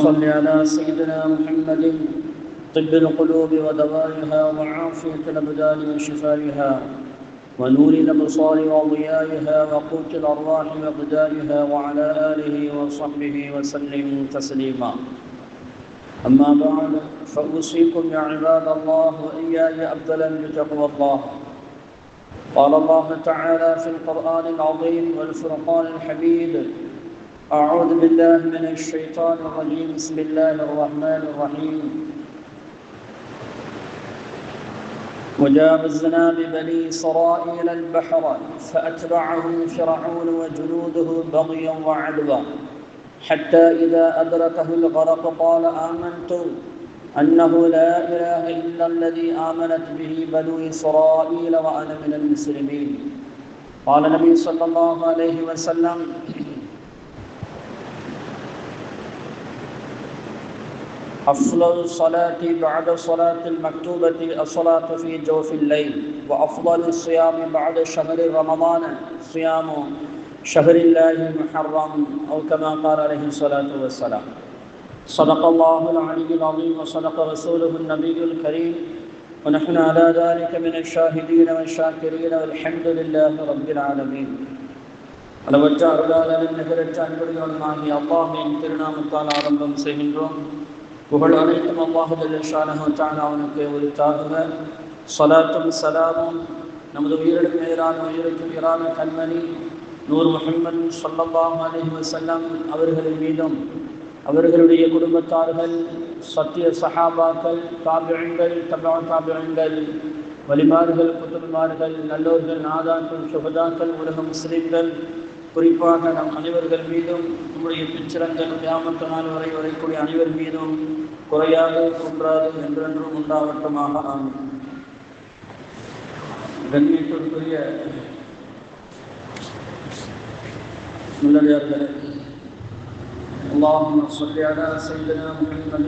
صل على سيدنا محمد طب القلوب ودوائها وعافية الأبدان وشفائها ونور الأبصار وضيائها وقوت الأرواح وغذائها وعلى آله وصحبه وسلم تسليما. أما بعد فأوصيكم يا عباد الله وإياي أفضلا بتقوى الله. قال الله تعالى في القرآن العظيم والفرقان الحميد: أعوذ بالله من الشيطان الرجيم. بسم الله الرحمن الرحيم. وجاوزنا ببني إسرائيل البحر فأتبعهم فرعون وجنوده بغيا وعدوا حتى إذا أدركه الغرق قال آمنت أنه لا إله إلا الذي آمنت به بنو إسرائيل وأنا من المسلمين. قال النبي صلى الله عليه وسلم: أفضل الصلاة بعد الصلاة المكتوبة الصلاة في جوف الليل، وأفضل الصيام بعد شهر رمضان صيام شهر الله المحرم، أو كما قال عليه الصلاة والسلام. صدق الله العلي العظيم وصدق رسوله النبي الكريم، ونحن على ذلك من الشاهدين والشاكرين والحمد لله رب العالمين. அளவற்ற அருளாளரின் நிகரற்ற அன்புடையவனுமாகிய அல்லாஹ்வின் திருநாமத்தால் ஆரம்பம் செய்கின்றோம். புகழ் அனைத்தும் அல்லாஹு ஜல்ல ஷானஹு தஆலா அவனுக்கு உரித்தாகுக. ஸலாத்தும் ஸலாமும் நமது உயிரிடும் மேலான உயிருக்கு உயிரான கண்மணி நூர் முஹம்மது ஸல்லல்லாஹு அலைஹி வஸல்லம் அவர்களின் மீதும், அவர்களுடைய குடும்பத்தார்கள், சத்திய சஹாபாக்கள், தாபிஈன்கள், தபா தாபிஈன்கள், வலிமார்கள், குதுப்மார்கள், நல்லோர்கள், நாதாக்கள், சுஹதாக்கள், உலக முஸ்லிம்கள், குறிப்பாக நம் அனைவர்கள் மீதும், நம்முடைய பிச்சிரங்கள் கியாமத் நாள் வரை வரக்கூடிய அனைவர் மீதும் குறையாக குன்றாது என்றென்றும் உண்டாவட்டமாக. ஆமீன். கண்ணியத்திற்குரிய நல்லடியார்களே, اللهم صل على سيدنا محمد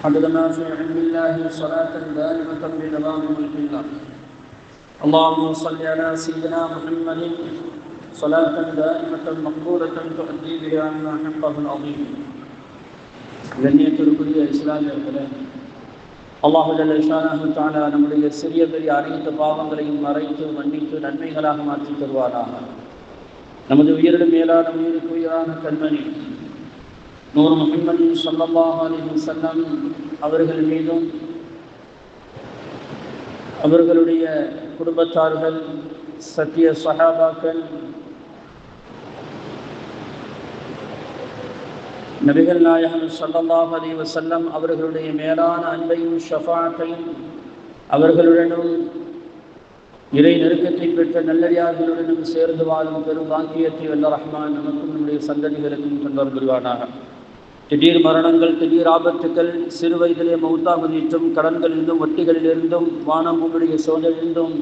عدد ما في علم الله صلاة دائمة بدوام ملك الله. اللهم صل على سيدنا محمد صلاة دائمة مقبولة تؤدي بها عنا حقه العظيم. கண்ணியத்திற்குரிய இஸ்லாமியர்களே, அல்லாஹு ஜல்ல ஷானஹு தஆலா நம்முடைய சிறிய பெரிய அனைத்து பாவங்களையும் மறைத்து மன்னித்து நன்மைகளாக மாற்றி தருவாராக. நமது உயிரிடும் மேலான உயிருக்கு உயிரான கண்மணி நூர் முஹம்மது ஸல்லல்லாஹு அலைஹி வஸல்லம் அவர்கள் மீதும், அவர்களுடைய குடும்பத்தார்கள், சத்திய சஹாபாக்கள், நபிகள் நாயகம் ஸல்லல்லாஹு அலைஹி வஸல்லம் அவர்களுடைய மேலான அன்பையும் ஷஃபாஅத்தையும், அவர்களுடனும் இறை நெருக்கத்தை பெற்ற நல்லடியார்களுடனும் சேர்ந்து வாழும் பெரும் பாக்கியத்தை வல்ல ரஹ்மான் நமக்கும் நம்முடைய சந்ததிகளுக்கும் தந்தர் புரிவானாக. திடீர் மரணங்கள், திடீர் ஆபத்துக்கள், சிறு வயதிலே மௌத்தாகுதீற்றும், கடன்களிலிருந்தும் வட்டிகளிலிருந்தும் வானம் உங்களுடைய சோதனையிலிருந்தும்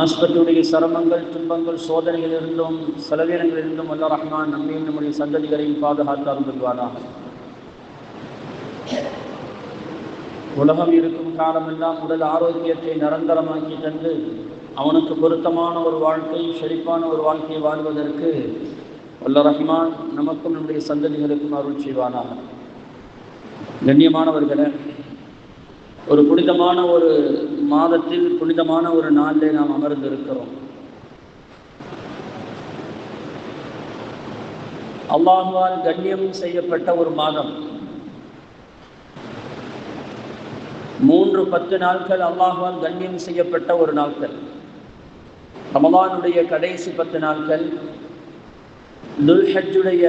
ஆஸ்பத்திரியுடைய சிரமங்கள், துன்பங்கள், சோதனைகளிலிருந்தும் செலவினங்களிலிருந்தும் வல்ல ரஹ்மான் நம்மையும் நம்முடைய சந்ததிகளையும் பாதுகாத்தார் புரிவானாக. உலகம் இருக்கும் காலமெல்லாம் உடல் ஆரோக்கியத்தை நிரந்தரமாக்கி தந்து அவனுக்கு பொருத்தமான ஒரு வாழ்க்கை, செழிப்பான ஒரு வாழ்க்கையை வாழ்வதற்கு வல்ல ரஹ்மான் நமக்கும் நம்முடைய சந்ததிகளுக்கும் அருள் செய்வானாக. கண்ணியமானவர்களே, ஒரு புனிதமான ஒரு மாதத்தில், புனிதமான ஒரு நாளிலே நாம் அமர்ந்திருக்கிறோம். அல்லாஹ்வால் கண்ணியம் செய்யப்பட்ட ஒரு மாதம். 3-10 நாட்கள் அல்லாஹ்வால் கண்ணியம் செய்யப்பட்ட ஒரு நாட்கள். ரமலானுடைய கடைசி 10 நாட்கள், துல்ஹஜ்ஜுடைய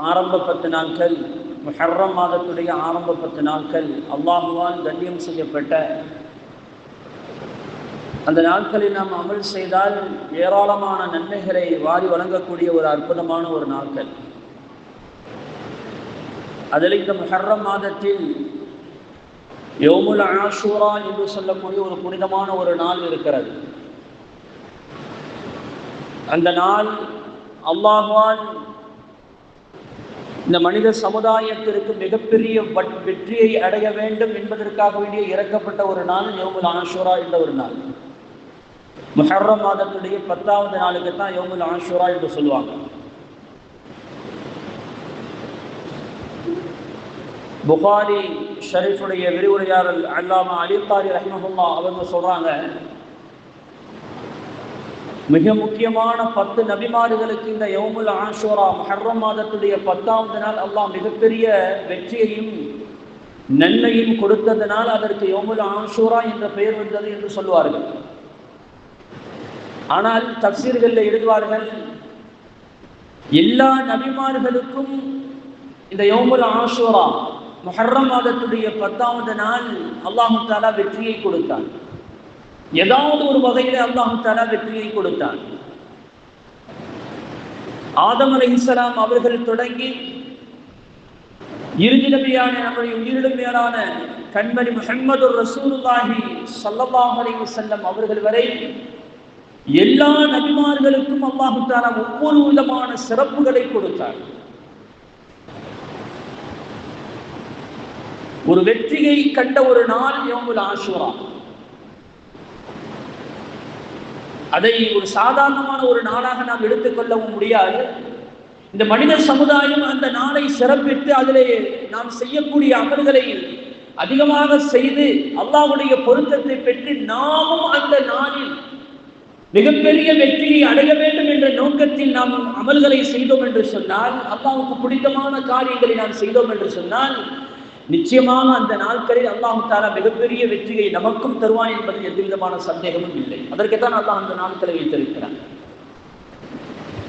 ஆரம்ப 10 நாட்கள், முஹர்ரம் மாதத்துடைய ஆரம்ப 10 நாட்கள் அல்லாஹ்வால் கண்ணியம் செய்யப்பட்ட அந்த நாட்களில் நாம் அமல் செய்தால் ஏராளமான நன்மைகளை வாரி வழங்கக்கூடிய ஒரு அற்புதமான ஒரு நாட்கள். அதில் இந்த முஹர்ரம் மாதத்தில் யௌமுல் ஆஷூரா என்று சொல்லக்கூடிய ஒரு புனிதமான ஒரு நாள் இருக்கிறது. அந்த நாள் அல்லாஹ்வால் இந்த மனித சமுதாயத்திற்கு மிகப்பெரிய வெற்றியை அடைய வேண்டும் என்பதற்காக வேண்டிய இறக்கப்பட்ட ஒரு நாள் யௌமுல் ஆஷூரா என்ற ஒரு நாள். முஹர்ரம் மாதத்துடைய 10வது நாளுக்கு தான் யௌமுல் ஆஷூரா என்று சொல்லுவாங்க. புகாரி ஷரீஃபுடைய விரிவுரையாளர் அல்லாமா அலி காரி ரஹ்மஹுல்லாஹ் அவங்க சொல்றாங்க, மிக முக்கியமான 10 நபிமார்களுக்கு இந்த யௌமுல் ஆஷூரா முஹர்ரம் மாதத்துடைய 10வது நாள் அல்லாஹ் மிகப்பெரிய வெற்றியையும் நன்மையும் கொடுத்ததனால் அதற்கு யௌமுல் ஆஷூரா என்ற பெயர் வந்தது என்று சொல்வார்கள். ஆனால் தஃசீர்களில் எழுதுவார்கள், எல்லா நபிமார்களுக்கும் இந்த யௌமுல் ஆஷூரா முஹர்ரம் மாதத்துடைய 10வது நாள் அல்லாஹ் தஆலா வெற்றியை கொடுத்தான். ஏதாவது ஒரு வகையில் அல்லாஹ் தஆலா வெற்றியை கொடுத்தான். ஆதம் அலைஹிஸ்ஸலாம் அவர்கள் தொடங்கி இறுதி நபியான நம்முடைய உயிரிடும் மேலான கண்மணி முஹம்மது ரசூலுல்லாஹி ஸல்லல்லாஹு அலைஹி வஸல்லம் அவர்கள் வரை எல்லா நபிமார்களுக்கும் அல்லாஹ் தஆலா ஒவ்வொரு விதமான சிறப்புகளை கொடுத்தார். ஒரு வெற்றியை கண்ட ஒரு நாள் யௌமுல் ஆஷூரா. அதை ஒரு சாதாரணமான ஒரு நாளாக நாம் எடுத்துக்கொள்ளவும் முடியாது. இந்த மனித சமுதாயம் அந்த நாளை சிறப்பித்து அதிலே நாம் செய்யக்கூடிய அமல்களை அதிகமாக செய்து அல்லாஹ்வுடைய பொருத்தத்தை பெற்று நாமும் அந்த நாளில் மிகப்பெரிய வெற்றியை அடைய வேண்டும் என்ற நோக்கத்தில் நாம் அமல்களை செய்தோம் என்று சொன்னால், அல்லாஹ்வுக்கு பிடித்தமான காரியங்களை நாம் செய்தோம் என்று சொன்னால், நிச்சயமாக அந்த நாட்களில் அல்லாஹ் தஆலா மிகப்பெரிய வெற்றியை நமக்கும் தருவான் என்பதில் எந்த விதமான சந்தேகமும் இல்லை. அதற்குத்தான் அல்லாஹ் அந்த நாட்களை வைத்திருக்கிறான்.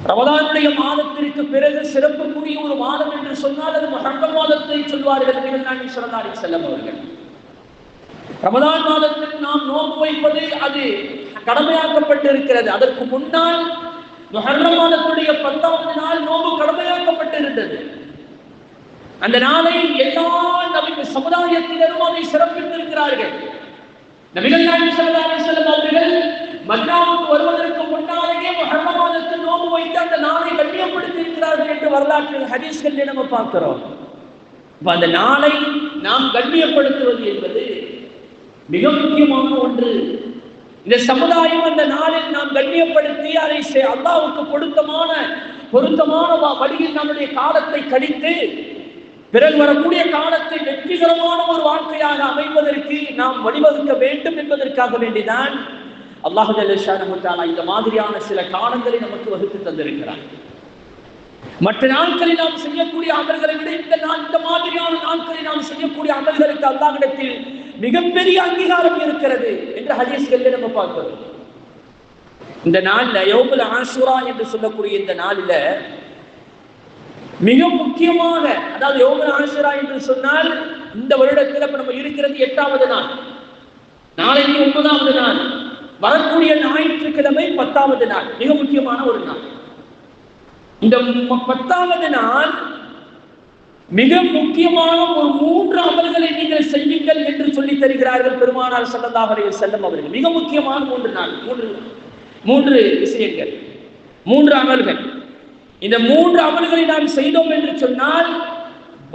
ரமலானுடைய மாதத்திற்கு பிறகு சிறப்புக்குரிய ஒரு மாதம் என்று சொன்னால் அது முஹர்ரம் மாதத்தை சொல்வார்கள் நபிகள் நாயகம் ஸல்லல்லாஹு அலைஹி வஸல்லம் அவர்கள். ரமலான் மாதத்தில் நாம் நோன்பு வைப்பது அது கடமையாக்கப்பட்டிருக்கிறது. அதற்கு முன்னால் முஹர்ரம் மாதத்துடைய 10வது நாள் நோன்பு கடமையாக்கப்பட்டிருந்தது. அந்த நாளை எல்லா நபி சமுதாயத்தினரும் அதை சிறப்பித்திருக்கிறார்கள். நபிகள் நாயகம் ஸல்லல்லாஹு அலைஹி வஸல்லம் அவர்கள் மதீனாவுக்கு வருவதற்கு முன்னாலேயே முஹர்ரம் மாதத்தில் நோன்பு வைத்து அந்த நாளை கண்ணியப்படுத்தி இருக்கிறார்கள் என்று வரலாற்றில் ஹதீஸ்களில் நம்ம பார்க்கிறோம். அந்த நாளை நாம் கண்ணியப்படுத்துவது என்பது மிக முக்கியமான ஒன்று. இந்த சமுதாயம் அந்த நாளில் நாம் கண்ணியப்படுத்தி அதை அல்லாஹ்வுக்கு பொருத்தமான வழியில் நம்முடைய காலத்தை கழித்து பிறகு வரக்கூடிய காலத்தை வெற்றிகரமான ஒரு வாழ்க்கையாக அமைப்பதற்கு நாம் வழிவகுக்க வேண்டும் என்பதற்காக வேண்டிதான் அல்லாஹ் ஜல்ல ஷானஹு தஆலா இந்த மாதிரியான சில காலங்களை நமக்கு வகுத்து தந்திருக்கிறார். மற்ற நாட்களில் நாம் செய்யக்கூடிய அமல்களை விட இந்த மாதிரியான நாட்களில் நாம் செய்யக்கூடிய அமல்களுக்கு அல்லாஹ்விடத்தில் மிகப்பெரிய அங்கீகாரம் இருக்கிறது என்று ஹதீஸ்களில் நம்ம பார்க்கிறோம். இந்த நாள்ல யௌமுல் ஆஷூரா என்று சொல்லக்கூடிய இந்த நாளில மிக முக்கியமாக, அதாவது யௌமுல் ஆஷூரா என்று சொன்னால் இந்த வருடத்தில் நம்ம இருக்கிறது 8வது நாள், நாளைக்கு 9வது நாள், வரக்கூடிய ஞாயிற்றுக்கிழமை 10வது நாள், மிக முக்கியமான ஒரு நாள். இந்த 10வது நாள் மிக முக்கியமான ஒரு 3 அமல்களை நீங்கள் செய்யுங்கள் என்று சொல்லி தருகிறார்கள் பெருமானார் ஸல்லல்லாஹு அலைஹி வஸல்லம் அவர்கள். மிக முக்கியமான 3 நாள், 3 விஷயங்கள், 3 அமல்கள். இந்த 3 அமல்களை நாம் செய்தோம் என்று சொன்னால்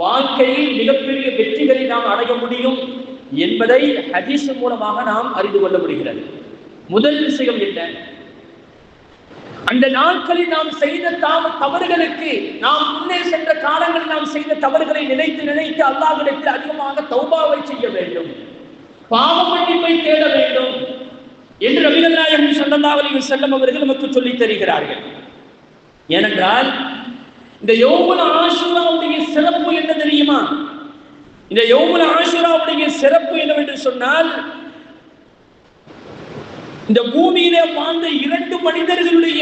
வாழ்க்கையில் மிகப்பெரிய வெற்றிகளை நாம் அடைய முடியும் என்பதை ஹதீஸ் மூலமாக நாம் அறிந்து கொள்ள முடிகிறது. முதல் விஷயம் என்ன? அந்த நாட்களில் நாம் செய்த தவறுகளுக்கு, நாம் முன்னே சென்ற காலங்களில் நாம் செய்த தவறுகளை நினைத்து அல்லாஹ்விடத்தில் அதிகமாக தௌபாவை செய்ய வேண்டும், பாவ மன்னிப்பை தேட வேண்டும் என்று நபிகள் நாயகம் ஸல்லல்லாஹு அலைஹி வஸல்லம் அவர்கள் நமக்கு சொல்லித் தருகிறார்கள். ஏனென்றால் இந்த யௌமுல் ஆஷூராவுடைய சிறப்பு என்ன தெரியுமா? இந்த யௌமுல் ஆஷூராவுடைய சிறப்பு என்னவென்று சொன்னால், இந்த பூமியிலே வாழ்ந்த 2 மனிதர்களுடைய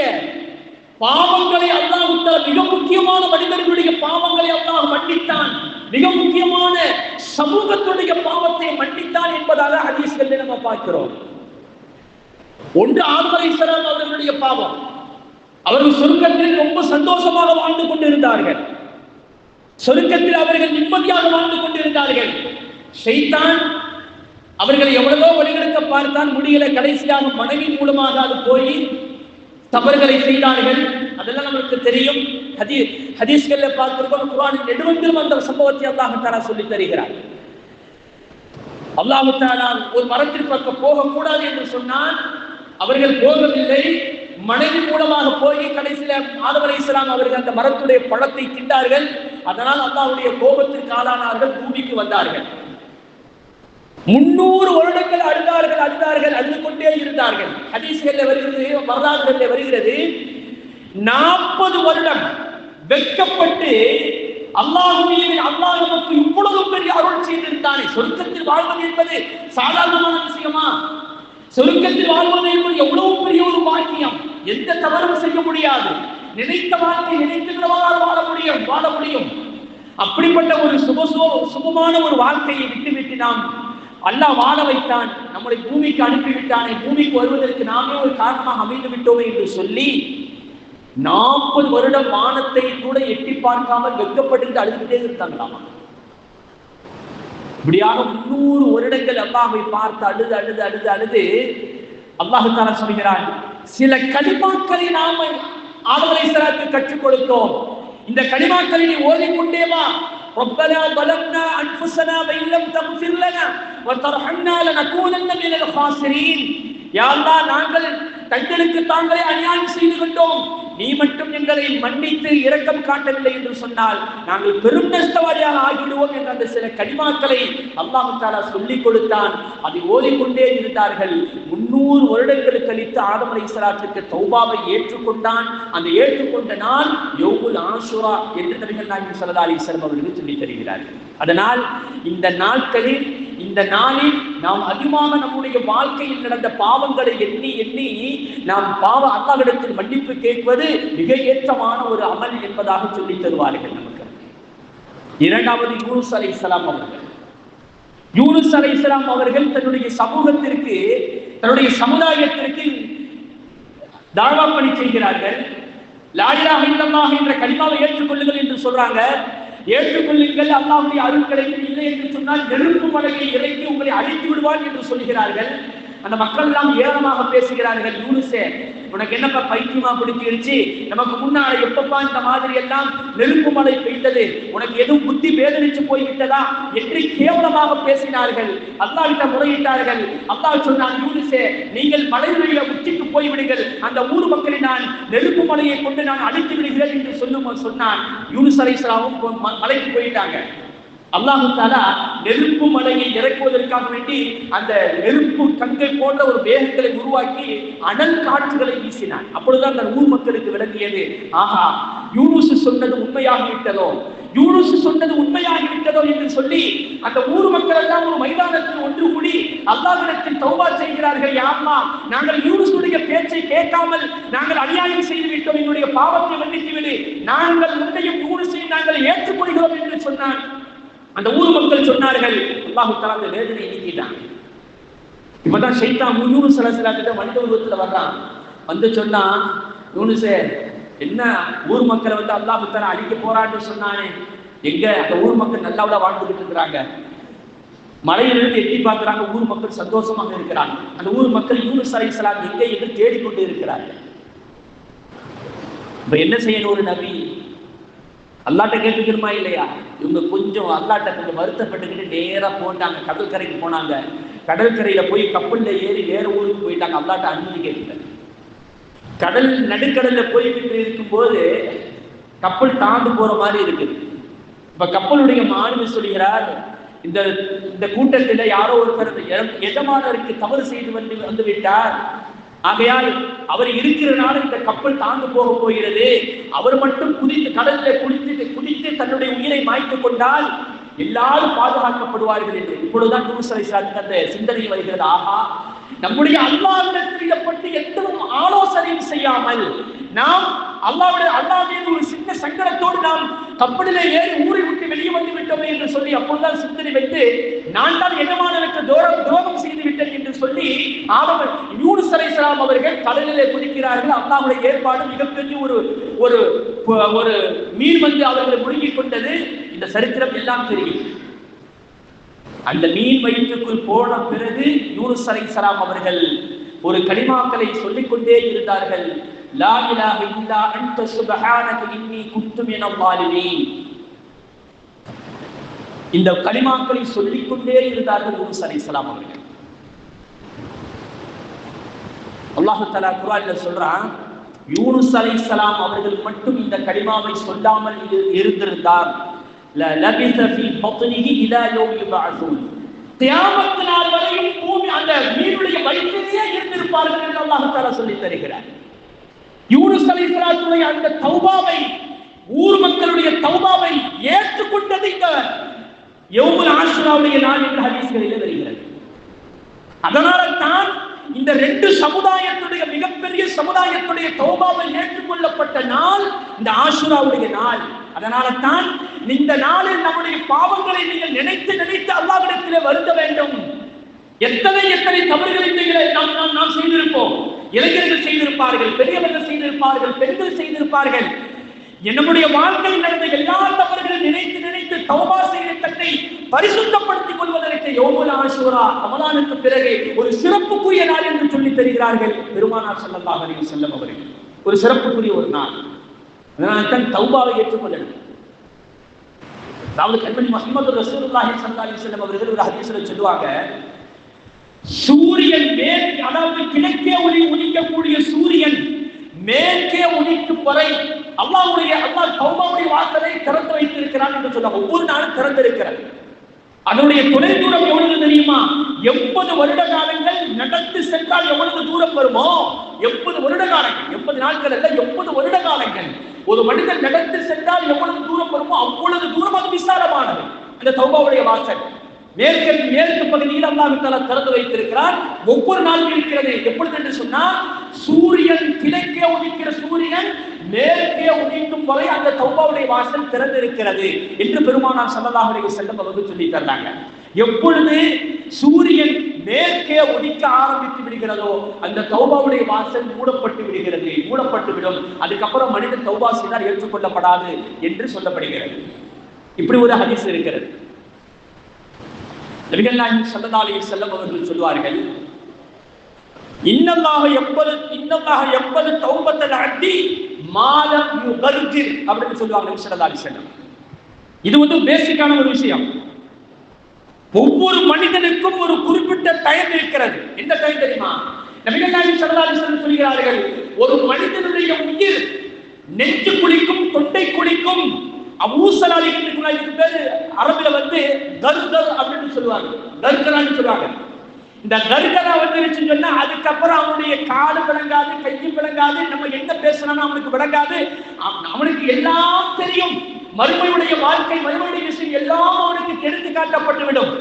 பாவங்களை அல்லாஹ் மிக முக்கியமான மனிதர்களுடைய பாவங்களை அல்லாஹ் மன்னித்தான், மிக முக்கியமான சமூகத்துடைய பாவத்தை மன்னித்தான் என்பதாக ஹதீஸ்களில் நம்ம பார்க்கிறோம். ஒன்று ஆதம் அலைஹிஸ்ஸலாம் அவர்களுடைய பாவம். அவர்கள் சொர்க்கத்தில் ரொம்ப சந்தோஷமாக வாழ்ந்து கொண்டிருந்தார்கள், சொர்க்கத்தில் அவர்கள் நிம்மதியாக வாழ்ந்து கொண்டிருந்தார்கள். ஷைத்தான் அவர்களை எவ்வளவோ வழிகளுக்கு பார்த்தான், முடியல. கடைசியாக மனைவி மூலமாக அது போய் தவறுகளை செய்தார்கள். அதெல்லாம் நமக்கு தெரியும். ஹதீஸ்கள்ல பார்த்திருக்கோம், குர்ஆனில் நெடுவெங்கிலும் அந்த சம்பவத்தை அல்லாஹ் தஆலா சொல்லி தருகிறார். அல்லாஹ் தஆலா ஒரு மரத்திற்கு பக்கம் போகக்கூடாது என்று சொன்னால் அவர்கள் போகவில்லை. மனைவி மூலமாக போய் கடைசியில் ஆதம் அலைஹிஸ்ஸலாம் அவர்கள் அந்த மரத்துடைய பழத்தை தின்றார்கள். அதனால் அல்லாஹ்வுடைய கோபத்திற்கு ஆளானார்கள், பூமிக்கு வந்தார்கள். 300 வருடங்கள் அழுதார்கள், அழுது கொண்டே இருந்தார்கள். ஹதீஸ்களில் வருகிறது, வரலாறுகளில் வருகிறது, 40 வருடம் வெட்கப்பட்டு அல்லாஹ் நமக்கு இவ்வளவு பெரிய அருள் செய்திருந்தானே, சொர்க்கத்தில் வாழ்வது என்பது சாதாரணமான விஷயமா? சொர்க்கத்தில் வாழ்வது என்பது எவ்வளவு பெரிய ஒரு பாக்கியம். எந்த தவறும் செய்ய முடியாது. நினைத்த வாழ்க்கை நினைத்துகிறவாறு வாழ முடியும். அப்படிப்பட்ட ஒரு சுபமான ஒரு வாழ்க்கையை விட்டுவிட்டு நாம் அல்லாஹ் வாழ வைத்தான், நம்மளை பூமிக்கு அனுப்பிவிட்டானே, பூமிக்கு வருவதற்கு நாமே ஒரு காரணமாக அமைந்து விட்டோமே என்று சொல்லி 40 வருடம் வானத்தை கூட எட்டி பார்க்காமல் வெட்கப்பட்டு அழுதுகிட்டே இருந்தாங்களாமா. இப்படியாக 300 வருடங்கள் அல்லாஹ்வை பார்த்து அழுது அல்லாஹ் தஆலா சொல்கிறான், சில கலிமாக்களை நாம ஆதம் அலைஹிஸ்ஸலாத்துக்கு கற்றுக் கொடுத்தோம். இந்த கலிமாக்களை நீ ஓதிக்கொண்டே வா. ரப்பனா ظلمنا انفسنا وان لم تغفر لنا وترحمنا لنكونن من الخاسرين. யா அல்லாஹ், நாங்கள் தங்களுக்கு தாங்களே அநியாயம் செய்து கொண்டோம், நீ மட்டும் எங்களை மன்னித்து இரக்கம் காட்டவில்லை என்று சொன்னால் நாங்கள் பெரும் நஷ்டவாதியாக ஆகிடுவோம் என்ற அந்த சில கலிமாக்களை அல்லாஹ் தஆலா சொல்லிக் கொடுத்தான். அதை ஓதிக்கொண்டே இருந்தார்கள். 300 வருடங்கள் கழித்து ஆதம் அலைஹிஸ்ஸலாத்துக்கு தௌபாவை ஏற்றுக்கொண்டான். அந்த ஏற்றுக்கொண்ட நாள் யௌமுல் ஆஷுரா என்று நபிகள் நாயகம் ஸல்லல்லாஹு அலைஹி வஸல்லம் அவர்கள் சொல்லித் தருகிறார்கள். அதனால் இந்த நாளில் நாம் அதிகமாக நம்முடைய வாழ்க்கையில் நடந்த பாவங்களை எண்ணி நாம் அல்லாஹ்விடத்தில் மன்னிப்பு கேட்பது மிக ஏற்றமான ஒரு அமல் என்பதாக சொல்லித் தருவார்கள் நமக்கு. இரண்டாவது யூனுஸ் அலைஹிஸ்ஸலாம் அவர்கள் தன்னுடைய சமூகத்திற்கு, தன்னுடைய சமுதாயத்திற்கு தாவா பணி செய்கிறார்கள். லா இலாஹ இல்லல்லாஹ் என்ற கலிமாவை ஏற்றுக்கொள்ளுங்கள் என்று சொல்றாங்க. ஏற்றுக்கொள்ளுங்கள், அல்லாஹ்வுடைய அருட்களை இல்லை என்று சொன்னால் நெருப்பு மலையை இறக்கி உங்களை அழித்து விடுவார் என்று சொல்கிறார்கள். அந்த மக்கள் எல்லாம் ஏளனமாக பேசுகிறார்கள், யூனுஸே உனக்கு என்னப்பா பைத்தியமா பிடிச்சிருச்சு, நமக்கு முன்னால எப்பப்பா இந்த மாதிரி எல்லாம் நெருப்பு மழை பெய்தது, உனக்கு எதுவும் புத்தி வேதனிச்சு போய்விட்டதா என்று கேவலமாக பேசினார்கள். அல்லாஹ்விடம் முறையிட்டார்கள். அல்லாஹ் சொன்னான், யூனுஸே நீங்கள் மலையுடைய உச்சிக்கு போய்விடுங்கள், அந்த ஊர் மக்களை நான் நெருப்பு மலையை கொண்டு நான் அழித்து விடுகிறேன் என்று சொன்னான். யூனுஸ் அலைஹிஸ்ஸலாம் மலைக்கு போயிட்டாங்க. அல்லாஹு தஆலா நெருப்பு மலையை இறக்குவதற்காக வேண்டி அந்த நெருப்பு கங்கை போன்ற ஒரு வேகங்களை உருவாக்கி அனல் காற்றுகளை வீசினான். அப்பொழுதுதான் அந்த ஊர் மக்களுக்கு விளங்கியது, ஆஹா, யூனுஸ் சொன்னது உண்மையாகிவிட்டதோ என்று சொல்லி அந்த ஊர் மக்கள் எல்லாம் ஒரு மைதானத்தில் ஒன்று கூடி அல்லாஹ்விடத்தில் தௌபா செய்கிறார்கள். யா அல்லாஹ், நாங்கள் யூனுஸுடைய பேச்சை கேட்காமல் நாங்கள் அநியாயம் செய்து விட்டோம், எங்களுடைய பாவத்தை மன்னித்து விடு, நாங்கள் உன்னையும் யூனுஸையும் நாங்கள் ஏற்றுக்கொள்கிறோம் என்று சொன்னான். அந்த ஊர் மக்கள் சொன்னார்கள், அல்லாஹ் தஆலா அந்த வேதனை நீக்கிட்டான். இப்பதான் ஷைத்தான் யூனுஸ் அலைஹிஸ்ஸலாம் மனித உருவத்துல வர்றான். வந்து சொன்னா, யூனுஸே என்ன ஊர் மக்களை வந்து அல்லாஹ் தஆலா அழிக்க போறான்னு சொன்னானே, எங்க அந்த ஊர் மக்கள் நல்லாவிட வாழ்ந்துகிட்டு இருக்கிறாங்க, மலையிலிருந்து எட்டி பார்க்கிறாங்க, ஊர் மக்கள் சந்தோஷமாக இருக்கிறாங்க. அந்த ஊர் மக்கள் யூனுஸ் அலைஹிஸ்ஸலாம் எங்கே என்று தேடிக்கொண்டு இருக்கிறார்கள். இப்ப என்ன செய்யணும்? ஒரு நபி அல்லாட்ட கேட்டுக்கணுமா இல்லையா? இவங்க கொஞ்சம் அல்லாட்ட கொஞ்சம் வருத்தப்பட்டுக்கிட்டு நேரா போட்டாங்க, கடற்கரைக்கு போனாங்க. கடற்கரையில போய் கப்பல்ல ஏறி வேற ஊருக்கு போயிட்டாங்க, அல்லாட்ட அனுமதி கேட்கல. கடல் நடுக்கடல்ல போய்கிட்டு இருக்கும்போது கப்பல் தாண்டு போற மாதிரி இருக்குது. இப்ப கப்பலுடைய மாலுமி சொல்கிறார், இந்த கூட்டத்தில் யாரோ ஒருத்தர் எஜமானருக்கு தவறு செய்து வந்து விட்டார், ஆகையால் அவர் இருக்கிறனால இந்த கப்பல் தாண்டு போக போகிறது, அவர் மட்டும் கடலில் குதித்து தன்னுடைய உயிரை மாய்த்து கொண்டால் எல்லாரும் பாதுகாக்கப்படுவார்கள் என்று. இப்பொழுதுதான் யூனுஸ் அலைஹிஸ்ஸலாத்துக்கு அந்த சிந்தனை வருகிறது, ஆஹா, நம்முடைய அல்லாஹ்விடத்தில் பற்றி எந்தவும் ஆலோசனையும் செய்யாமல் நாம் அல்லாஹ்வுடைய ஒரு சின்ன சங்கடத்தோடு நாம் கப்பலிலே ஏறி ஊரை விட்டு வெளியே வந்து விட்டோமே என்று சொல்லி அப்பொழுதுதான் சிந்தனை வைத்து நான் தான் எஜமானனுக்கு துரோகம் செய்து விட்டேன் என்று சொல்லி யூனுஸ் அலைஹிஸ்ஸலாம் அவர்கள் கடலிலே குதிக்கிறார்கள். அல்லாஹ்வுடைய ஏற்பாடு மிகப்பெரிய ஒரு மீன் வந்து அவர்களை முழுங்கிக் கொண்டது. இந்த சரித்திரம் எல்லாம் தெரியும். அந்த மீன் வயிற்றுக்குள் போன பிறகு யூனுஸ் அலைஹிஸ்ஸலாம் அவர்கள் ஒரு கலிமாக்களை சொல்லிக் கொண்டே இருந்தார்கள். லா இலாஹ இல்லா அன்த சுப்ஹானக இன்னி குன்து மினல் ஸாலிமீன். இந்த கலிமாக்களை சொல்லிக் கொண்டே இருந்தார்கள் யூனுஸ் அலைஹிஸ்ஸலாம் அவர்கள். அல்லாஹ் தஆலா குர்ஆன்ல சொல்றான், யூனுஸ் அலைஹிஸ்ஸலாம் அவர்கள் மட்டும் இந்த கலிமாவை சொல்லாமல் இருந்திருந்தார் லபிஸ ஃபீ பத்னிஹி இலா யௌமி யுபஅஸூன். கியாமத் நாள் வரையும் பூமி அந்த மீனுடைய வயிற்றிலேயே இருந்திருப்பார்கள் என்று அல்லாஹ் தஆலா சொல்லி தருகிறார். யூனுஸ் அலைஹிஸ்ஸலாத்துடைய அந்த தௌபாவை, ஊர் மக்களுடைய தௌபாவை ஏற்றுக்கொண்டது இந்த யௌமுல் ஆஷுராவுடைய நாள் என்று ஹதீஸ்களிலே வருகிறது. அதனால தான் இந்த ரெண்டு சமுதாயத்துடைய மிகப்பெரிய சமுதாயத்துடைய தௌபாவை ஏற்றுக்கொள்ளப்பட்ட நாள் இந்த ஆஷுராவுடைய நாள். அதனால தான் இந்த நாளில் நம்முடைய பாவங்களை நீங்கள் நினைத்து நினைத்து அல்லாஹ்விடத்திலே வருந்த வேண்டும். எத்தனை தவறுகளை நாம் செய்திருப்போம். இளைஞர்கள் செய்திருப்பார்கள், பெரியவர்கள் செய்திருப்பார்கள், பெண்கள் செய்திருப்பார்கள். நம்முடைய வாழ்க்கையில் நடந்த எல்லா தவறுகளும் நினைத்து நினைத்து தௌபா செய்த தன்னை பரிசுத்தப்படுத்திக் கொள்வதற்கு யௌமுல் ஆஷூரா ரமலானுக்கு பிறகு ஒரு சிறப்புக்குரிய நாள் என்று சொல்லி தருகிறார்கள் பெருமானார் ஸல்லல்லாஹு அலைஹி வஸல்லம் அவர்கள். ஒரு சிறப்புக்குரிய ஒரு நாள். அதனால் தான் தௌபாவை ஏற்றுக்கொள்ளணும். அதாவது கண்மணி முஹம்மது ரசூலுல்லாஹி ஸல்லல்லாஹு அலைஹி வஸல்லம் அவர்கள் ஒரு ஹதீஸ்ல சொல்லுவாங்க, சூரியன் அதாவது கிழக்கே உதிக்கக்கூடிய சூரியன் மேற்கே உதிக்கும் வரை அல்லாஹ் தௌபாவுடைய வாசலை திறந்து வைத்திருக்கிறான் என்று சொல்ல ஒவ்வொரு நாளும் திறந்திருக்கிறது. அதனுடைய தொலை தூரம் எவ்வளவு தெரியுமா? 80 வருட காலங்கள் நடந்து சென்றால் எவ்வளவு தூரம் வருமோ, 80 வருட காலங்கள், 80 நாட்கள் அல்ல, 80 வருட காலங்கள் ஒரு மனிதன் நடந்து சென்றால் எவ்வளவு தூரம் வருமோ அவ்வளவு தூரம் அது விசாலமானது அந்த தௌபாவுடைய வாசல். மேற்கு பகுதியில் அல்லாஹ் தஆலா திறந்து வைத்திருக்கிறார். ஒவ்வொரு நாளும் இருக்கிறது. எப்பொழுது என்று சொன்னால், சூரியன் கிழக்கே உதிக்கிற சூரியன் மேற்கே உதிக்கும் வரை அந்த தௌபாவுடைய வாசல் திறந்திருக்கிறது என்று பெருமானார் ஸல்லல்லாஹு அலைஹி வஸல்லம் அவர்கள் சொல்லி தந்தாங்க. எப்பொழுது சூரியன் மேற்கே உதிக்க ஆரம்பித்து விடுகிறதோ அந்த தௌபாவுடைய வாசல் மூடப்பட்டு விடும். அதுக்கப்புறம் மனிதன் தௌபா செய்தால் ஏற்றுக்கொள்ளப்படாது என்று சொல்லப்படுகிறது. இப்படி ஒரு ஹதீஸ் இருக்கிறது. நபிகள் நாயகம் ஸல்லல்லாஹு அலைஹி வஸல்லம் அவர்கள் சொல்வார்கள், இன்னல்லாஹ யக்பலு தௌபத்தல் அப்தி மா லம் யுகர்கிர் அப்படின்னு சொல்வாங்க நபி ஸல்லல்லாஹு அலைஹி வஸல்லம். இது வந்து பேசிக்கான ஒரு விஷயம். ஒவ்வொரு மனிதனுக்கும் ஒரு குறிப்பிட்ட டைம் இருக்கிறது. எந்த டைம் தெரியுமா? நபிகள் நாயகம் ஸல்லல்லாஹு அலைஹி வஸல்லம் சொல்கிறார்கள், ஒரு மனிதனுடைய உயிர் நெஞ்சு குளிக்கும், தொண்டை குளிக்கும். அபூசலாலி இதுக்கு பேரு அரபில வந்து கர்கர் அப்படின்னு சொல்லுவாங்க. கர்கரான்னு சொல்லுவாங்க. இந்த கர்கரா வந்துருச்சு சொன்னா அதுக்கப்புறம் அவனுடைய காது விளங்காது, கையும் விளங்காது, நம்ம என்ன பேசணும் அவனுக்கு விளங்காது. அவனுக்கு எல்லாம் தெரியும். மறுமையுடைய வாழ்க்கை, மறுமையுடைய விஷயம் எல்லாம் அவனுக்கு எடுத்து காட்டப்பட்டுவிடும்.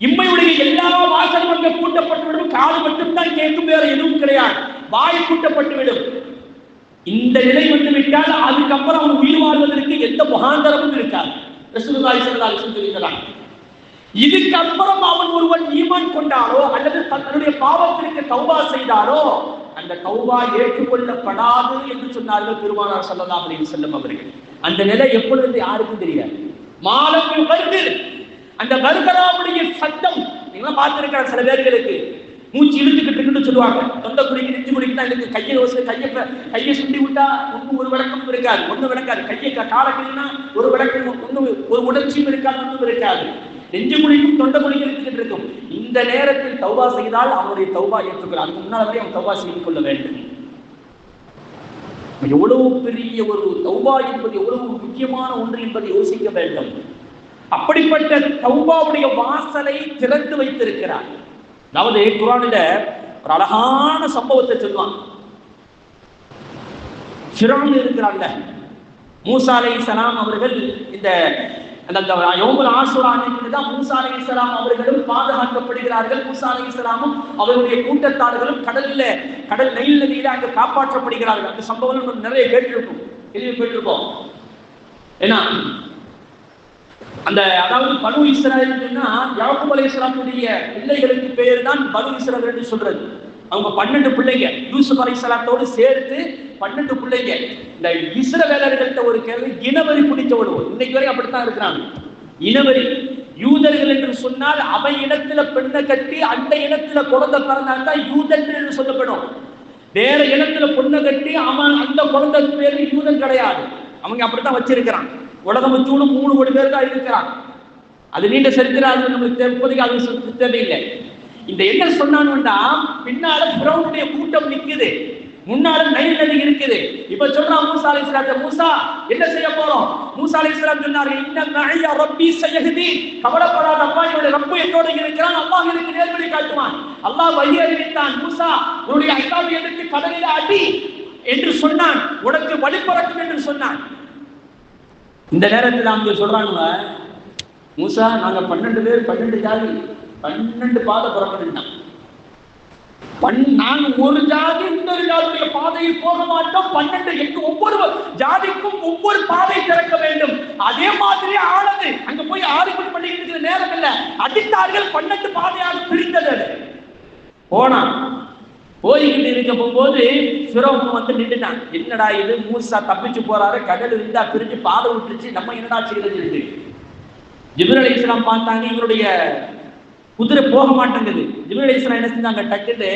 இம்மையுடைய எல்லா வாசலும் அங்கே கூட்டப்பட்டுவிடும். காது மட்டும்தான் கேட்கும், வேற எதுவும் கிடையாது. வாய் கூட்டப்பட்டுவிடும். இந்த நிலை வந்துவிட்டால் அதுக்கப்புறம் அவன் உயிர் வாழ்வதற்கு எந்த முகாந்தரமும் இருக்காது. ரசூலுல்லாஹி ஸல்லல்லாஹு அலைஹி வஸல்லம் சொல்கிறார், இதுக்கப்புறம் அவன் ஒருவன் ஈமான் கொண்டாரோ அல்லது தன்னுடைய பாவத்திற்கு தௌபா செய்தாரோ அந்த தௌபா ஏற்றுக்கொள்ளப்படாது என்று சொன்னார்கள் பெருமானார் ஸல்லல்லாஹு அலைஹி வஸல்லம் அவர்கள். அந்த நிலை எப்பொழுது யாருக்கும் தெரியாது. மாலம் யுகர்கிர், அந்த கர்கராவுடைய சத்தம் நீங்க பார்த்திருக்கிற சில பேர்களுக்கு மூச்சு இழுத்துக்கிட்டு சொல்லுவாங்க. தொண்டை குடிக்கு, நெஞ்சு குடிக்கு தான் இருக்கு. கையை சுண்டி விட்டா ஒன்றும் ஒரு விளக்கமும் இருக்காது, ஒன்றும் விளக்காது. கையை காலக்கினா ஒரு விளக்கம், ஒன்றும் ஒரு உணர்ச்சியும் இருக்காது, ஒன்றும் இருக்காது. நெஞ்சு குடிக்கும், தொண்டை குடிக்கும் இழுத்துக்கிட்டு இருக்கும். இந்த நேரத்தில் தௌபா செய்தால் அவனுடைய தௌபா ஏற்றுக்கொள்ள, அதுக்கு முன்னால் வரை அவன் தௌபா செய்து கொள்ள வேண்டும். எவ்வளவு பெரிய ஒரு தௌபா என்பது எவ்வளவு முக்கியமான ஒன்று என்பதை யோசிக்க வேண்டும். அப்படிப்பட்ட தௌபாவுடைய வாசலை திறந்து வைத்திருக்கிறார். அதாவது குர்ஆனில ஒரு அழகான சம்பவத்தை சொல்லுவான். ஃபிரௌன் இருக்கிறாங்க, மூசா அலைஹிஸ்ஸலாம் அவர்கள் இந்த யௌமுல் ஆஷூரா அன்னைக்கு தான் மூசா அலைஹிஸ்ஸலாம் அவர்களும் பாதுகாக்கப்படுகிறார்கள். மூசா அலைஹிஸ்ஸலாமும் அவருடைய கூட்டத்தார்களும் கடல் நைல் நதியில அங்கு காப்பாற்றப்படுகிறார்கள். அந்த சம்பவம் நம்ம நிறைய கேட்டிருப்போம். ஏன்னா அந்த அதாவது பனு இஸ்ராயேல்னா யாக்கூப் அலைஹிஸ்ஸலாமுடைய பிள்ளைகளுக்கு பெயர் தான் பனு இஸ்ராயேல் என்று சொல்றது. அவங்க 12 பிள்ளைங்க, யூசுப் அலைஹிஸ்ஸலாத்தோடு சேர்த்து 12 பிள்ளைங்க. இந்த இஸ்ரவேலர்கள்ட்ட ஒரு கேள்வி, இனவரி பிடிச்சவடு இன்னைக்கு வரை அப்படித்தான் இருக்கிறாங்க. இனவரி, யூதர்கள் என்று சொன்னால் அவை இனத்துல பெண்ணை கட்டி அந்த இனத்துல குழந்தை பிறந்தாங்க யூதன் என்று சொல்லப்படும். வேற இனத்துல பொண்ணை கட்டி அவன் அந்த குழந்தை பேரு யூதன் கிடையாது. அவங்க அப்படித்தான் வச்சிருக்கிறான். உலகம் வச்சோடு 3 கோடி பேர் தான் இருக்கிறான். அது நீண்ட சரித்திரம், அது நம்மளுக்கு இப்போதைக்கு அது தேவையில்லை. இந்த என்ன சொன்னான்னா பின்னால ஃபிரௌனுடைய கூட்டம் நிக்குது. முன்னால நைல் நதி இருக்குது. இப்ப சொல்றான் மூசா அலைஹிஸ்ஸலாத்தை, மூசா என்ன செய்ய போறோம்? மூசா அலைஹிஸ்ஸலாம் சொன்னார்கள், இன்ன மஅய்ய ரப்பி சயஹ்தி, கவலைப்படாத அப்பா, என்னுடைய ரப்பு என்னோட இருக்கிறான், அல்லாஹ் எனக்கு நேர்வழி காட்டுவான். அல்லாஹ் வழி அறிவித்தான், மூசா உன்னுடைய அல்லாஹ் எடுத்து கடலில அடி என்று சொன்னான், உனக்கு வழி பிறக்கும் என்று சொன்னான். இந்த நேரத்தில் அவங்க சொல்றாங்க, மூசா நாங்க 12 பேர் 12 ஜாதி 12 பாதை புறப்பட்டுட்டான். நாங்க ஒரு ஜாதி இன்னொரு ஜாதியுடைய பாதையில் போக மாட்டோம். 12 ஒவ்வொரு ஜாதிக்கும் ஒவ்வொரு பாதை திறக்க வேண்டும். அதே மாதிரி ஆனது அங்க போய் ஆர்குமெண்ட் பண்ணிட்டு இருக்கிற நேரம் இல்ல. அடித்தார்கள், 12 பாதையாக பிரித்தது. போனா போய்கிட்டு இருக்க போகும்போது ஃபிரௌன் வந்து நின்றுட்டான். என்னடா இது, மூசா தப்பிச்சு போறாரு, கடல் இருந்தா பிரிஞ்சு பாதை விட்டுருச்சு, நம்ம என்னடா செய்யறது? ஜிப்ரீல் அலைஹிஸ்ஸலாம் பார்த்தாங்க, இவருடைய குதிரை போக மாட்டேங்குது. ஜிப்ரீல் அலைஹிஸ்ஸலாம் என்ன செஞ்சாங்க, டக்குன்னு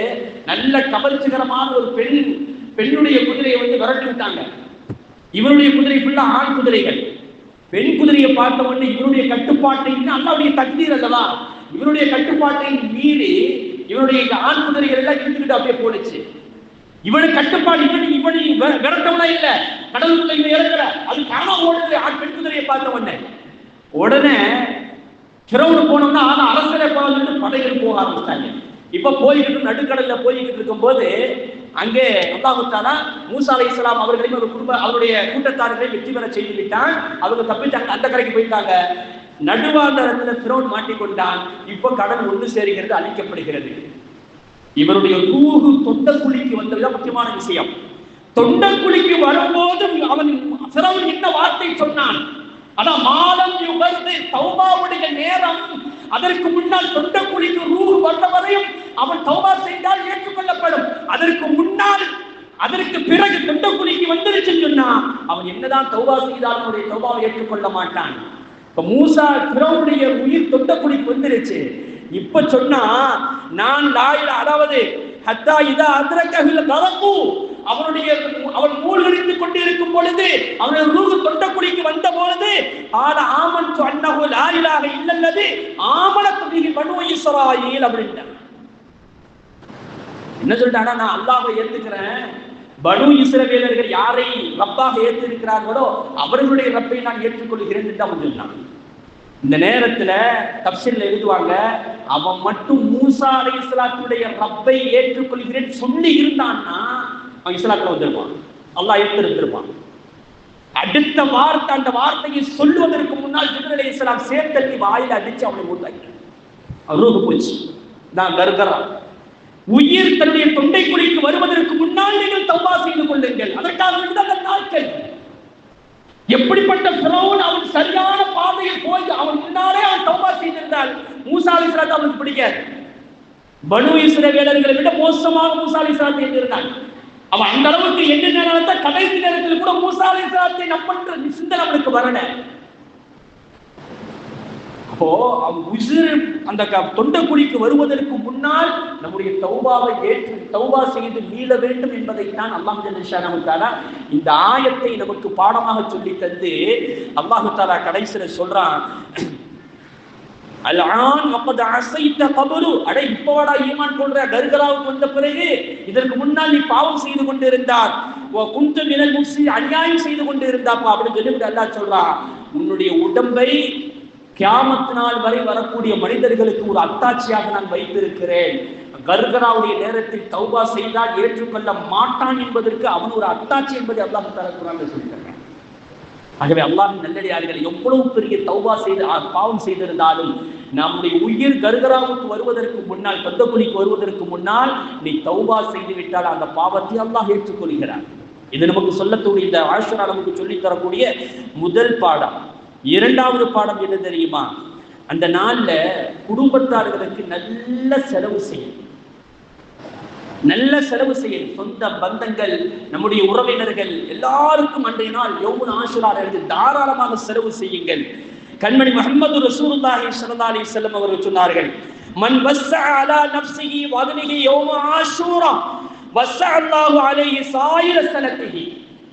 நல்ல கவர்ச்சிகரமான ஒரு பெண்ணுடைய குதிரையை வந்து விரட்டி விட்டாங்க. இவருடைய குதிரை ஃபுல்லா ஆண் குதிரைகள். பெண் குதிரையை பார்த்த உடனே இவருடைய கட்டுப்பாட்டை, அல்லாஹ்வுடைய தக்தீர் அல்லவா, இவருடைய கட்டுப்பாட்டை மீறி இவருடைய ஆண் குதிரைகள் எல்லாம் இழுத்துக்கிட்டு அப்படியே போடுச்சு. இவனு கட்டுப்பாடு, இவனு விரட்டவனா இல்ல, கடலுக்குள்ள இவன் இறக்கல, அது காணாம ஓடுது. பெண் குதிரையை பார்த்த உடனே ஃபிரௌன் போனோம்னா அரசரே போறான்னு படைகள் போக ஆரம்பிச்சிட்டாங்க. இப்ப போய்கிட்டு நடுக்கடல்ல போய்கிட்டு இருக்கும் போது அங்கே அல்லாஹ் தஆலா மூசா அலைஹிஸ்ஸலாம் அவர்களையும் அவருடைய கூட்டத்தார்களை வெற்றி பெற செய்து விட்டான். அவங்க தப்பிச்சாங்க, அந்த கரைக்கு போயிட்டாங்க. நடுவாந்தரத்துல ஃபிரௌன் மாட்டிக்கொண்டான். இப்ப கடல் ஒன்று சேருகிறது, அழிக்கப்படுகிறது. இவருடைய ரூஹு தொண்டக்குழிக்கு வந்ததுதான் முக்கியமான விஷயம். தொண்டக்குழிக்கு வரும்போது அவன் ஃபிரௌன் என்ன வார்த்தை சொன்னான்? அதான் மாலம் யுகர்து, தௌபாவுடைய நேரம். அதற்கு முன்னால் தொண்டக்குழிக்கு ரூஹ் வந்த வரையும் அவன் தௌபா செய்தால் ஏற்றுக்கொள்ளப்படும். அதற்கு முன்னால், அதற்கு பிறகு தொண்டக்குழிக்கு வந்துருச்சுன்னு சொன்னா அவன் என்னதான் தௌபா செய்தாலும் அவருடைய தௌபாவை ஏற்றுக்கொள்ள மாட்டான். இப்ப மூசா ஃபிரௌனுடைய உயிர் தொண்டக்குழிக்கு வந்துருச்சு. இப்ப சொன்னா நான் லாயில, அதாவது ஹத்தா இதா அத்ரகஹுல் கரகு, அவன் மூழ்கடித்துக் கொண்டிருக்கும் பொழுது, அவனுடைய ரூஹ் தொண்டக்குழிக்கு வந்த பொழுது, ஆல ஆமன்து அன்னஹு லா இலாஹ இல்லல்லதி ஆமனத் பிஹி பனூ இஸ்ராயீல் அப்படின்றான். என்ன சொல்றானா, நான் அல்லாஹ்வை ஏத்துக்கிறேன், பனூ இஸ்ரவேலர்கள் யாரை ரப்பாக ஏற்றிருக்கிறார்களோ அவர்களுடைய ரப்பை நான் ஏற்றுக்கொள்கிறேன் என்று அவன் சொன்னான். இந்த நேரத்துல தப்சீர்ல எழுதுவாங்க, அவன் மட்டும் மூசா அலைஹிஸ்ஸலாத்துடைய ரப்பை ஏற்றுக்கொள்கிறேன் சொல்லி இருந்தான்னா அவன் இஸ்லாத்துல வந்திருப்பான், அல்லாஹ் ஏற்றிருப்பான். அடுத்த வார்த்தை, அந்த வார்த்தையை சொல்லுவதற்கு முன்னால் ஜிப்ரீல் அலைஹிஸ்ஸலாம் சேர்த்தள்ளி வாயில அடிச்சு அவனை மூத்தாங்க. ரூஹ் போச்சு. நான் கர்கரா, உயிர் தன்னுடைய தொண்டைக்குழிக்கு வருவதற்கு முன்னால் நீங்கள் தௌபா செய்து கொள்ளுங்கள். அதற்காக விடுதலை நாட்கள். எப்படிப்பட்ட ஃபிரௌன், அவன் சரியான பாதையில் போய் அவன் முன்னாலே அவன் தௌபா செய்திருந்தால் மூசா அலைஹிஸ்ஸலாத்தை அவனுக்கு பிடிக்காது. பனூ இஸ்ரவேலர்களை விட மோசமாக மூசா அலைஹிஸ்ஸலாத்தை இருந்தான். அவன் அந்த அளவுக்கு என்ன நேரத்தை, கடைசி நேரத்தில் கூட மூசா அலைஹிஸ்ஸலாத்தை நம்பன்ற சிந்தனை அவனுக்கு வரல. அப்போ அவன் உயிர் அந்த தொண்டக்குழிக்கு வருவதற்கு முன்னால் நம்முடைய தௌபாவை ஏற்று தௌபா செய்து மீள வேண்டும் என்பதைத்தான் அல்லாஹ் ஜல்லல்லாஹு தஆலா இந்த ஆயத்தை நமக்கு பாடமாக சொல்லி தந்து அல்லாஹ் தஆலா கடைசில சொல்றான், அல்ஆன் வகத் அஸைத கப்ரு, அட இப்போடா ஈமான் கொள்ற, கர்கராவுக்கு வந்த பிறகு இதற்கு முன்னால் நீ பாவம் செய்து கொண்டிருந்தார், வ குன்து மினல் முஃப்ஸிதீன், அநியாயம் செய்து கொண்டிருந்தாப்பா அப்படின்னு சொல்லி அல்லாஹ் சொல்றான். உன்னுடைய உடம்பை கியாமத் நாள் வரை வரக்கூடிய மனிதர்களுக்கு ஒரு அத்தாட்சியாக நான் வைத்திருக்கிறேன். கர்கராவுடைய நேரத்தில் தௌபா செய்தால் ஏற்றுக்கொள்ள மாட்டான் என்பதற்கு அவன் ஒரு அத்தாட்சி என்பதை அல்லாஹ் தஆலா குர்ஆனில் சொல்லியிருக்கிறான். ஆகவே அல்லாஹ்வின் நல்லடியார்கள் எவ்வளவு பெரிய தௌபா செய்து பாவம் செய்திருந்தாலும் நம்முடைய உயிர் கர்கராவுக்கு வருவதற்கு முன்னால், தொண்டக்குழிக்கு வருவதற்கு முன்னால் நீ தௌபா செய்து விட்டால் அந்த பாவத்தை அல்லாஹ் ஏற்றுக்கொள்கிறான். இது நமக்கு சொல்லக்கூடிய, இந்த ஆஷுரா நமக்கு சொல்லித் தரக்கூடிய முதல் பாடம். இரண்டாவது பாடம் என்ன தெரியுமா? அந்த நாள்ல குடும்பத்தார்களுக்கு நல்ல செலவு செய்யும், நல்ல செலவு செய்யும். சொந்த பந்தங்கள், நம்முடைய உறவினர்கள் எல்லாருக்கும் அன்றைய நாள் யௌமுல் ஆஷுரா தாராளமாக செலவு செய்யுங்கள். கண்மணி முஹம்மது ரசூலுல்லாஹி ஸல்லல்லாஹு அலைஹி வஸல்லம் அவர்கள் சொன்னார்கள், மன் வஸ்ஸஅ அலா நஃப்ஸிஹி வ அஹ்லிஹி யௌம ஆஷூரா வஸ்ஸஅ அல்லாஹு அலைஹி ஸாயிர ஸனத்திஹி.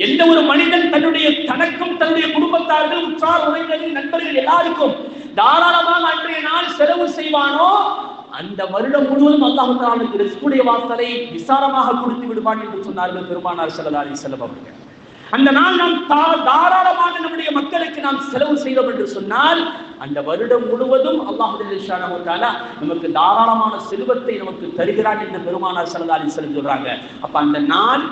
எந்த ஒரு மனிதன் தனக்கும் தன்னுடைய குடும்பத்தார்கள், உற்றார் உறவினர்கள், நண்பர்கள் எல்லாருக்கும் தாராளமாக அன்றைய நாள் செலவு செய்வானோ அந்த வருடம் முழுவதும் அல்லாஹ் தஆலாவுக்கு ரிஸ்குடைய வாசலை விசாலமாக கொடுத்து விடுவான் என்று சொன்னார்கள் பெருமானார் ஸல்லல்லாஹு அலைஹி வஸல்லம் அவர்கள். அந்த நாள் நாம் தாராளமாக நம்முடைய மக்களுக்கு நாம் செலவு செய்தோம் என்று சொன்னால் அந்த வருடம் முழுவதும் அல்லாஹ் ஸுப்ஹானஹு வ தஆலா நமக்கு தாராளமான செல்வத்தை நமக்கு தருகிறான் என்று பெருமானார் ஸல்லல்லாஹு அலைஹி வஸல்லம் சொல்றாங்க. அப்ப அந்த நாள்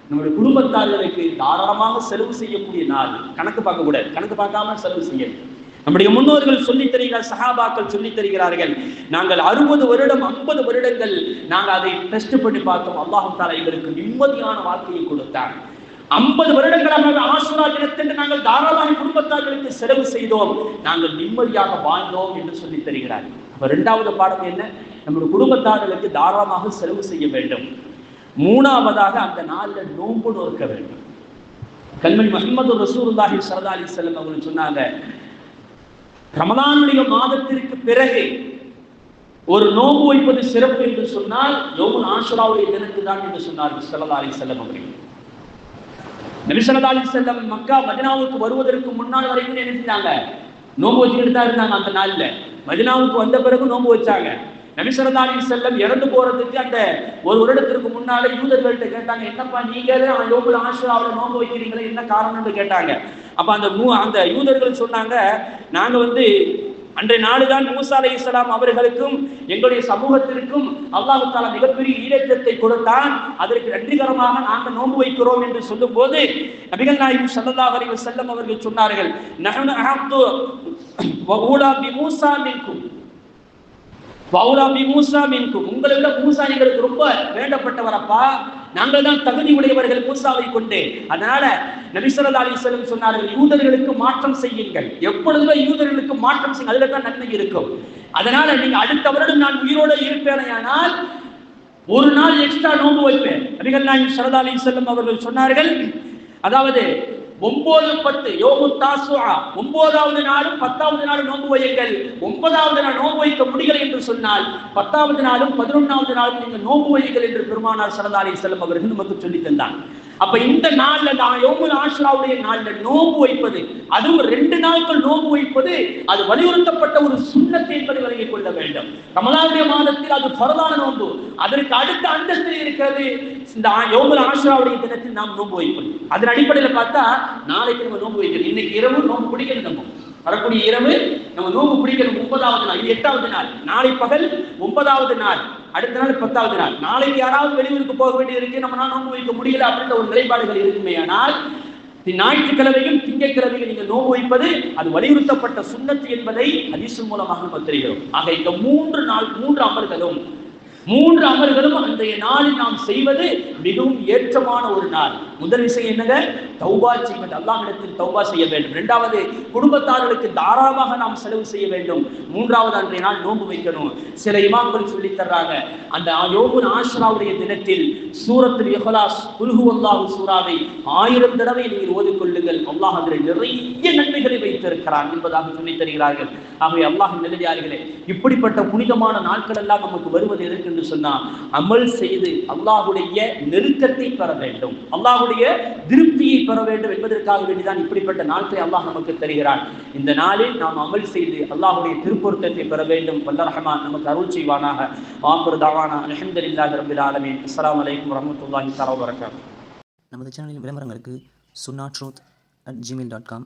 நம்முடைய குடும்பத்தார்களுக்கு தாராளமாக செலவு செய்யக்கூடிய நாள். கணக்கு பார்க்க கூடாது, கணக்கு பார்க்காம செலவு செய்யணும். நம்முடைய முன்னோர்கள் சொல்லித் தருகிறார், சஹாபாக்கள் சொல்லித் தருகிறார்கள். நாங்கள் 60 வருடம் 50 வருடங்கள் நாங்கள் அதை டெஸ்ட் பண்ணி பார்த்தோம். அல்லாஹ் தஆலா எங்களுக்கு நிம்மதியான வாழ்க்கையை கொடுத்தார். 50 வருடங்களாக ஆஷுரா தினத்தன்று நாங்கள் தாராளமாக குடும்பத்தார்களுக்கு செலவு செய்தோம், நாங்கள் நிம்மதியாக வாழ்ந்தோம் என்று சொல்லித் தருகிறார். அப்ப 2வது பாடம் என்ன? நம்முடைய குடும்பத்தார்களுக்கு தாராளமாக செலவு செய்ய வேண்டும். 3வதாக அந்த நாளில் நோன்பு நோக்க வேண்டும். கண்மணி முஹம்மது ரசூலுல்லாஹி ஸல்லல்லாஹு அலைஹி வஸல்லம் அவர்கள் சொன்னாங்க, ரமலானுடைய மாதத்திற்கு பிறகு ஒரு நோன்பு வைப்பது சிறப்பு என்று சொன்னால் யௌமுல் ஆஷுராவுடைய தினத்து தான் என்று சொன்னார்கள் ஸல்லல்லாஹு அலைஹி வஸல்லம் அவர்கள். நபி ஸல்லல்லாஹு அலைஹி வஸல்லம் மக்கா மதீனாவுக்கு வருவதற்கு முன்னால் வரைக்கும் என்ன செஞ்சாங்க? நோன்பு வச்சுக்கிட்டு தான் இருந்தாங்க. அந்த நாள்ல மதீனாவுக்கு வந்த பிறகு நோன்பு வச்சாங்க. நபி ஸல்லல்லாஹு அலைஹி வஸல்லம் இறந்து போறதுக்கு அந்த ஒரு வருடத்திற்கு முன்னாலே யூதர்கள்ட்ட கேட்டாங்க, என்னப்பா நீங்களே யௌமுல் ஆஷுராவுல நோன்பு வைக்கிறீங்களே, என்ன காரணம்னு கேட்டாங்க. அப்ப அந்த யூதர்கள் சொன்னாங்க, நாங்க அன்றைய நாடுதான் மூசா அலைஹிஸ்ஸலாம் அவர்களுக்கும் எங்களுடைய சமூகத்திற்கும் அல்லாஹ் தஆலா மிகப்பெரிய ஈடேற்றத்தை கொடுத்தான், அதற்கு நன்றிகரமாக நாங்கள் நோன்பு வைக்கிறோம் என்று சொல்லும் போது நபிகள் நாயகம் ஸல்லல்லாஹு அலைஹி வஸல்லம் அவர்கள் சொன்னார்கள், நஹ்னு அஹது வஊலா பிமூசா மின்கும் வௌலா பிமூசா மின்கும், உங்களை விட மூசா எங்களுக்கு ரொம்ப வேண்டப்பட்டவரப்பா, நாங்கள் தான் தகுதி உடையவர்கள் மூசாவை கொண்டு. அதனால நபி ஸல்லல்லாஹு அலைஹி வஸல்லம் சொன்னார்கள், யூதர்களுக்கு மாற்றம் செய்யுங்கள், எப்பொழுதுமே யூதர்களுக்கு மாற்றம் செய்யுங்கள், அதுல தான் நன்மை இருக்கும். அதனால நீங்க அடுத்த வருடம் நான் உயிரோடு இருப்பேனையானால் ஒரு நாள் எக்ஸ்ட்ரா நோன்பு வைப்பேன். நபிகள் நாயகம் ஸல்லல்லாஹு அலைஹி வஸல்லம் அவர்கள் சொன்னார்கள், அதாவது 9, 10 யோமுத் தாசுஆ 9வது நாளும் 10வது நாளும் நோன்பு வையுங்கள். 9வது நாள் நோன்பு வைக்க முடியல என்று சொன்னால் 10வது நாளும் 11வது நாளும் நீங்கள் நோன்பு வையுங்கள் என்று பெருமானார் ஸல்லல்லாஹு அலைஹி வஸல்லம் அவர்கள் நமக்கு சொல்லி தந்தார். அப்ப இந்த நாள்ல யௌமுல் ஆஷுராவுடைய நாள்ல நோன்பு வைப்பது, அதுவும் 2 நாட்கள் நோன்பு வைப்பது, அது வலியுறுத்தப்பட்ட ஒரு சுன்னத் என்பதை விளங்கிக் கொள்ள வேண்டும். ரமலானுடைய மாதத்தில் அது ஃபர்தான நோன்பு, அதற்கு அடுத்த அந்தஸ்தில் இருக்கிறது இந்த யௌமுல் ஆஷுராவுடைய தினத்தில் நாம் நோன்பு வைப்பது. அதன் அடிப்படையில் பார்த்தா நாளைக்கு நம்ம நோன்பு வைக்கணும், இன்னைக்கு இரவு நோன்பு பிடிக்கணும், நம்ம வரக்கூடிய இரவு நம்ம நோன்பு பிடிக்கணும். 9வது நாள், இது 8வது நாள், நாளை பகல் 9வது நாள், அடுத்த நாள் 10வது நாள். நாளைக்கு யாராவது வெளியூருக்கு போக வேண்டியிருக்கு, நம்ம நோன்பு வைக்க முடியல அப்படின்ற ஒரு நிலைப்பாடுகள் இருக்குமே, ஆனால் ஞாயிற்றுக்கிழமையும் திங்கட்கிழமையும் நீங்கள் நோன்பு வைப்பது அது வலியுறுத்தப்பட்ட சுன்னத்து என்பதை ஹதீஸ் மூலமாக நம்ம தெரிகிறோம். ஆக இந்த 3 அமல்களும் அன்றைய நாளில் நாம் செய்வது மிகவும் ஏற்றமான ஒரு நாள். முதல் விஷயம் என்னங்க? தௌபா செய்வது, அல்லாஹ்விடத்தில் தௌபா செய்ய வேண்டும். 2வது குடும்பத்தார்களுக்கு தாராளமாக நாம் செலவு செய்ய வேண்டும். 3வது அன்றைய நாள் நோன்பு வைக்கணும். சில இமாம்கள் சொல்லித் தர்றாங்க, அந்த யௌமுல் ஆஷுராவுடைய தினத்தில் சூரத்துல் இஹ்லாஸ் குல் ஹுவல்லாஹு சூராவை 1000 தடவை நீங்கள் ஓதிக்கொள்ளுங்கள், அல்லாஹ் அதில் நிறைய நன்மைகளை வைத்திருக்கிறான் என்பதாக சொல்லித் தருகிறார்கள். ஆகவே அல்லாஹ்வின் நல்லடியார்களே, இப்படிப்பட்ட புனிதமான நாட்கள் எல்லாம் நமக்கு வருவது எதற்கு என்று சொன்னால் அமல் செய்து அல்லாஹ்வுடைய நெருக்கத்தை பெற வேண்டும், அல்லாஹ்வுடைய திருப்தியை பெற வேண்டும் என்பதற்காக வேண்டிதான் இப்படிப்பட்ட நாட்களை அல்லாஹ் நமக்கு தருகிறான். இந்த நாளில் நாம் அமல் செய்து அல்லாஹ்வுடைய திருப்பொருத்தத்தை பெற வேண்டும். வல்ல ரஹ்மான் நமக்கு அருள் செய்வானாக. ஆகிரு தஅவானா அல்ஹம்துலில்லாஹி ரப்பில் ஆலமீன். அஸ்ஸலாமு அலைக்கும் வரஹ்மத்துல்லாஹி தஆலா வபரகாத்துஹு. நமது சேனலின் விளம்பரங்களுக்கு sunnaatruth@gmail.com